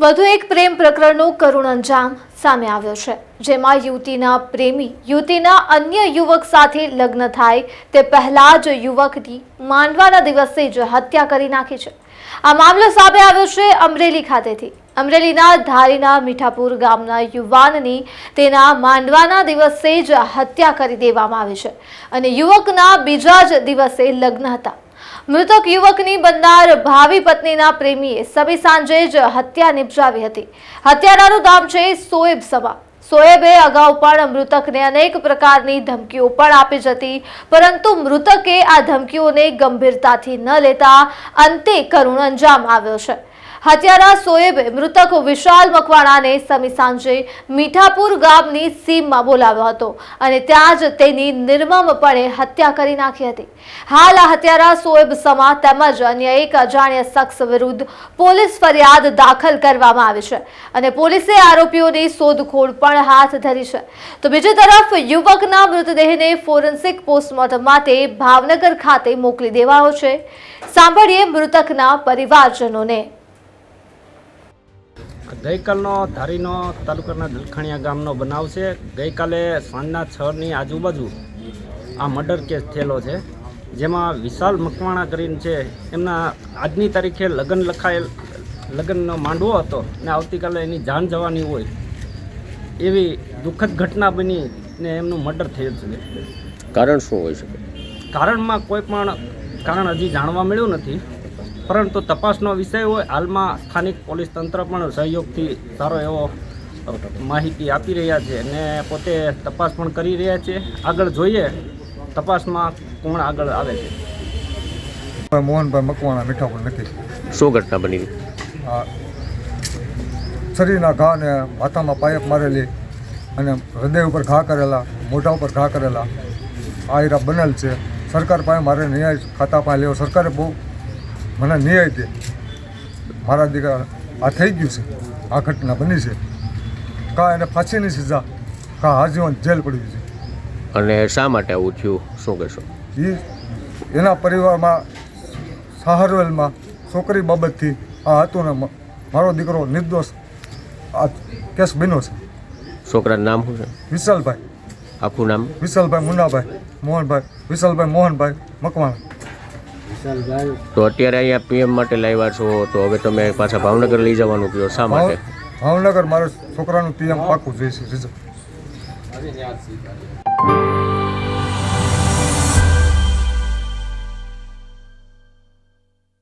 વધુ એક પ્રેમ પ્રકરણનું કરુણ અંજામ સામે આવ્યો છે, જેમાં યુવતીના પ્રેમી યુવતીના અન્ય યુવક સાથે લગ્ન થાય તે પહેલા જ યુવકની માંડવાના દિવસે જ હત્યા કરી નાખી છે। આ મામલો સામે આવ્યો છે અમરેલી ખાતેથી। અમરેલીના ધારીના મીઠાપુર ગામના યુવાનની તેના માંડવાના દિવસે જ હત્યા કરી દેવામાં આવી છે અને યુવકના બીજા જ દિવસે લગ્ન હતા। મૃતક યુવકની બનનાર ભાવિ પત્નીના પ્રેમીએ સમી સાંજે જ હત્યા નિપજાવી હતી। હત્યારાનું નામ છે સોએબ સમા। સોએબે અગાઉ પણ મૃતકને અનેક પ્રકારની ધમકીઓ પણ આપી હતી, પરંતુ મૃતકે આ ધમકીઓને ગંભીરતાથી ન લેતા અંતે કરુણ અંજામ આવ્યો છે। હત્યારા સોએબે મૃતક વિશાલ મકવાણાને સમી સાંજે મીઠાપુર ગામની સીમમાં બોલાવ્યો હતો અને ત્યાં જ તેની નિર્મમપણે હત્યા કરી નાખી હતી। હાલ આ હત્યારા સોએબ સમા તેમજ અન્ય એક અજાણ્યા શખ્સ વિરુદ્ધ પોલીસ ફરિયાદ દાખલ કરવામાં આવી છે અને પોલીસે આરોપીઓની શોધખોળ પણ હાથ ધરી છે। તો બીજી તરફ યુવકના મૃતદેહને ફોરેન્સિક પોસ્ટમોર્ટમ માટે ભાવનગર ખાતે મોકલી દેવાયો છે। સાંભળીએ મૃતકના પરિવારજનોને। ગઈકાલનો ધારીનો તાલુકાના દલખાણીયા ગામનો બનાવ છે। ગઈકાલે સાંજના 6ની આજુબાજુ આ મર્ડર કેસ થયેલો છે, જેમાં વિશાલ મકવાણા કરીને છે, એમના આજની તારીખે લગ્નનો માંડવો હતો ને આવતીકાલે એની જાન જવાની હોય એવી દુઃખદ ઘટના બની ને એમનું મર્ડર થયેલ છે। કારણ શું હોઈ શકે? કારણમાં કોઈ પણ કારણ હજી જાણવા મળ્યું નથી, પરંતુ તપાસનો વિષય હોય। હાલમાં સ્થાનિક પોલીસ તંત્ર પણ સહયોગથી સારો એવો માહિતી આપી રહ્યા છે અને પોતે તપાસ પણ કરી રહ્યા છે। આગળ જોઈએ તપાસમાં કોણ આગળ આવે છે। મોહનભાઈ મકવાણા મીઠાપુર નથી। શું ઘટના બની? શરીરના ઘા ને માથામાં પાયપ મારેલી અને હૃદય ઉપર ઘા કરેલા, મોઢા ઉપર ઘા કરેલા આ હીરા બનેલ છે। સરકાર પાસે મારે ન્યાય ખાતા પાસે લેવો, સરકારે બહુ મને ન્યાય દે। મારા દીકરા આ થઈ ગયું છે, આ ઘટના બની છે। કાં એને ફાંસીની સજા, કાં આજીવન જેલ પડ્યું છે। અને શા માટે આવું થયું, શું કહેશો? એના પરિવારમાં સહારવેલમાં છોકરી બાબતથી આ હતું ને મારો દીકરો નિર્દોષ આ કેસ બન્યો છે। છોકરાનું નામ શું છે? વિશાલભાઈ। આખું નામ? વિશાલભાઈ મુન્નાભાઈ મોહનભાઈ, વિશાલભાઈ મોહનભાઈ મકવાણા। તો અત્યારે અહીંયા પીએમ માટે લાવ્યા છો, તો હવે તમે પાછા ભાવનગર લઈ જવાનું કહો, શા માટે? ભાવનગર મારે છોકરાનું પીએમ પાકું જોઈએ છે રિઝલ્ટ।